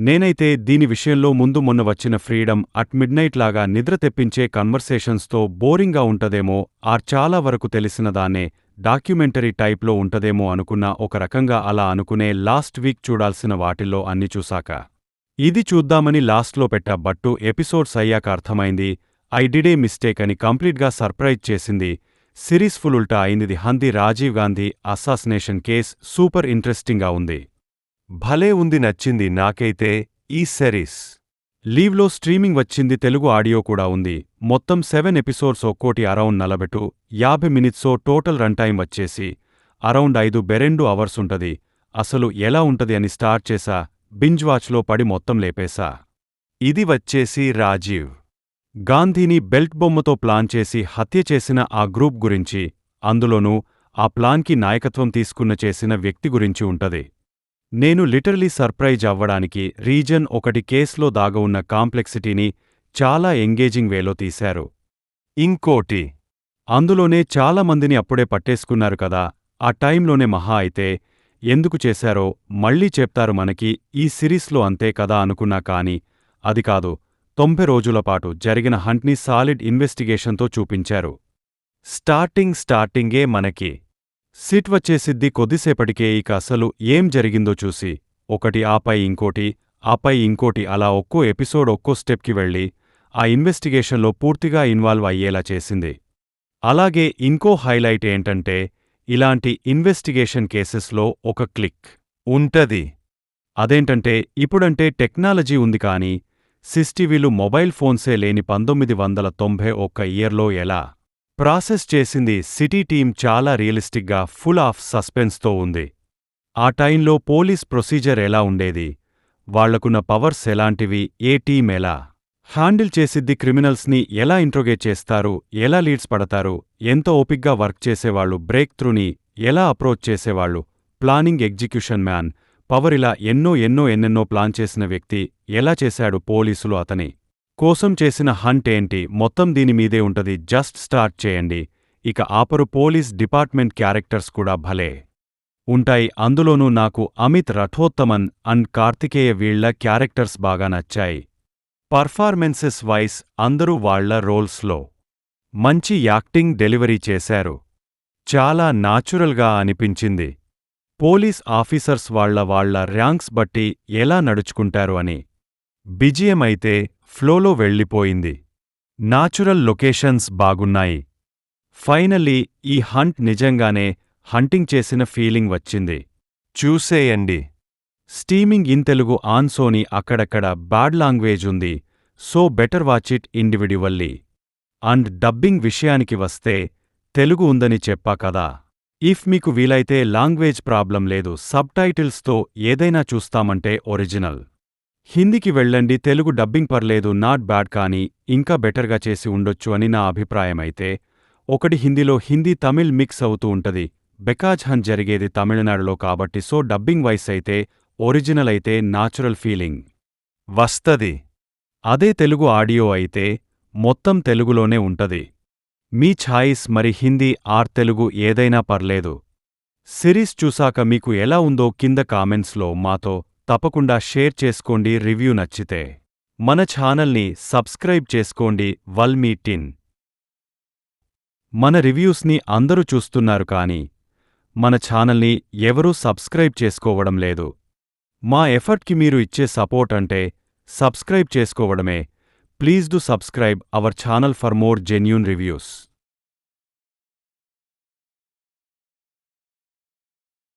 నేనైతే దీని విషయంలో ముందు మొన్న వచ్చిన ఫ్రీడమ్ అట్ మిడ్నైట్ లాగా నిద్ర తెప్పించే కన్వర్సేషన్స్తో బోరింగ్గా ఉంటదేమో ఆర్ చాలా వరకు తెలిసినదాన్నే డాక్యుమెంటరీ టైప్లో ఉంటదేమో అనుకున్నా. ఒక రకంగా అలా అనుకునే లాస్ట్ వీక్ చూడాల్సిన వాటిల్లో అన్ని చూశాక ఇది చూద్దామని లాస్ట్లో పెట్టా. బట్టు ఎపిసోడ్స్ అయ్యాక అర్థమైంది ఐ డిడ్ ఏ మిస్టేక్ అని. కంప్లీట్గా సర్ప్రైజ్ చేసింది. సిరీస్ ఫుల్ ఉల్టా అయింది. హంది రాజీవ్ గాంధీ అస్సాసినేషన్ కేస్ సూపర్ ఇంట్రెస్టింగ్గా ఉంది. భలే ఉంది, నచ్చింది నాకైతే ఈ సిరీస్. లీవ్లో స్ట్రీమింగ్ వచ్చింది, తెలుగు ఆడియో కూడా ఉంది. మొత్తం 7 ఎపిసోడ్స్, ఒక్కోటి అరౌండ్ 40-50 మినిట్సో. టోటల్ రన్ టైం వచ్చేసి అరౌండ్ 5-2 అవర్స్ ఉంటది. అసలు ఎలా ఉంటది అని స్టార్ట్ చేసా, బింజ్ వాచ్లో పడి మొత్తం లేపేశా. ఇది వచ్చేసి రాజీవ్ గాంధీని బెల్ట్ బొమ్మతో ప్లాన్ చేసి హత్య చేసిన ఆ గ్రూప్ గురించి, అందులోనూ ఆ ప్లాన్కి నాయకత్వం తీసుకున్న చేసిన వ్యక్తి గురించి ఉంటది. నేను లిటరలీ సర్ప్రైజ్ అవ్వడానికి రీజన్ ఒకటి, కేస్లో దాగవున్న కాంప్లెక్సిటీని చాలా ఎంగేజింగ్ వేలో తీశారు. ఇంకోటి, అందులోనే చాలా మందిని అప్పుడే పట్టేసుకున్నారు కదా, ఆ టైంలోనే మహా అయితే ఎందుకు చేశారో మళ్ళీ చెప్తారు మనకి ఈ సిరీస్లో, అంతే కదా అనుకున్నా. కానీ అది కాదు. 90 రోజులపాటు జరిగిన హంట్ని సాలిడ్ ఇన్వెస్టిగేషన్తో చూపించారు. స్టార్టింగే మనకి సిట్ వచ్చేసిద్ది కొద్దిసేపటికే. ఇక అసలు ఏం జరిగిందో చూసి ఒకటి ఆపై ఇంకోటి ఆపై ఇంకోటి అలా ఒక్కో ఎపిసోడ్ ఒక్కో స్టెప్కి వెళ్ళి ఆ ఇన్వెస్టిగేషన్లో పూర్తిగా ఇన్వాల్వ్ అయ్యేలా చేసింది. అలాగే ఇంకో హైలైట్ ఏంటంటే, ఇలాంటి ఇన్వెస్టిగేషన్ కేసెస్లో ఒక క్లిక్ ఉంటది. అదేంటంటే, ఇప్పుడంటే టెక్నాలజీ ఉంది కానీ సిసిటీవీలు, మొబైల్ ఫోన్సే లేని 1991 ఇయర్లో ఎలా ప్రాసెస్ చేసింది సిటీ టీం చాలా రియలిస్టిక్గా, ఫుల్ ఆఫ్ సస్పెన్స్తో ఉంది. ఆ టైంలో పోలీస్ ప్రొసీజర్ ఎలా ఉండేది, వాళ్లకున్న పవర్స్ ఎలాంటివి, ఏ టీం ఎలా హ్యాండిల్ చేసిద్ది, క్రిమినల్స్ని ఎలా ఇంట్రోగేట్ చేస్తారు, ఎలా లీడ్స్ పడతారు, ఎంత ఓపిగ్గా వర్క్ చేసేవాళ్లు, బ్రేక్ త్రూని ఎలా అప్రోచ్ చేసేవాళ్లు, ప్లానింగ్, ఎగ్జిక్యూషన్ మ్యాన్ పవర్, ఇలా ఎన్నెన్నో ప్లాన్ చేసిన వ్యక్తి ఎలా చేశాడు, పోలీసులు అతని కోసం చేసిన హంట్ ఏంటి, మొత్తం దీనిమీదే ఉంటది. జస్ట్ స్టార్ట్ చేయండి, ఇక ఆపరు. పోలీస్ డిపార్ట్మెంట్ క్యారెక్టర్స్ కూడా భలే ఉంటాయి. అందులోనూ నాకు అమిత్ రథోత్తమన్ అండ్ కార్తికేయ వీళ్ల క్యారెక్టర్స్ బాగా నచ్చాయి. పర్ఫార్మెన్సెస్ వైస్ అందరూ వాళ్ల రోల్స్లో మంచి యాక్టింగ్ డెలివరీ చేశారు. చాలా నాచురల్గా అనిపించింది. పోలీస్ ఆఫీసర్స్ వాళ్ల ర్యాంక్స్ బట్టి ఎలా నడుచుకుంటారు అని. బిజిఎం అయితే ఫ్లోలో వెళ్ళిపోయింది. నాచురల్ లొకేషన్స్ బాగున్నాయి. ఫైనల్లీ ఈ హంట్ నిజంగానే హంటింగ్ చేసిన ఫీలింగ్ వచ్చింది. చూసేయండి. Streaming in Telugu on Sony. అక్కడక్కడ బ్యాడ్ లాంగ్వేజ్ ఉంది, so better watch it individually. And dubbing విషయానికి వస్తే తెలుగు ఉందని చెప్పా కదా. ఇఫ్ మీకు వీలైతే లాంగ్వేజ్ ప్రాబ్లం లేదు, సబ్ టైటిల్స్తో ఏదైనా చూస్తామంటే ఒరిజినల్ హిందీకి వెళ్ళండి. తెలుగు డబ్బింగ్ పర్లేదు, నాట్ బ్యాడ్, కానీ ఇంకా బెటర్గా చేసి ఉండొచ్చు అని నా అభిప్రాయమైతే. ఒకటి, హిందీలో హిందీ తమిళ్ మిక్స్ అవుతూ ఉంటది. బెకాజ్ హన్ జరిగేది తమిళనాడులో కాబట్టి, సో డబ్బింగ్ వైస్ అయితే ఒరిజినల్ అయితే నాచురల్ ఫీలింగ్ వస్తది. అదే తెలుగు ఆడియో అయితే మొత్తం తెలుగులోనే ఉంటది. మీ ఛాయిస్ మరి, హిందీ ఆర్ తెలుగు ఏదైనా పర్లేదు. సిరీస్ చూసాక మీకు ఎలా ఉందో కింద కామెంట్స్లో మాతో తప్పకుండా షేర్ చేసుకోండి. రివ్యూ నచ్చితే మన ఛానల్ని సబ్స్క్రైబ్ చేసుకోండి. వల్మీటిన్ మన రివ్యూస్ని అందరూ చూస్తున్నారు కానీ మన ఛానల్ని ఎవరూ సబ్స్క్రైబ్ చేసుకోవడం లేదు. మా ఎఫర్ట్కి మీరు ఇచ్చే సపోర్ట్ అంటే సబ్స్క్రైబ్ చేసుకోవడమే. Please do subscribe our channel for more genuine reviews.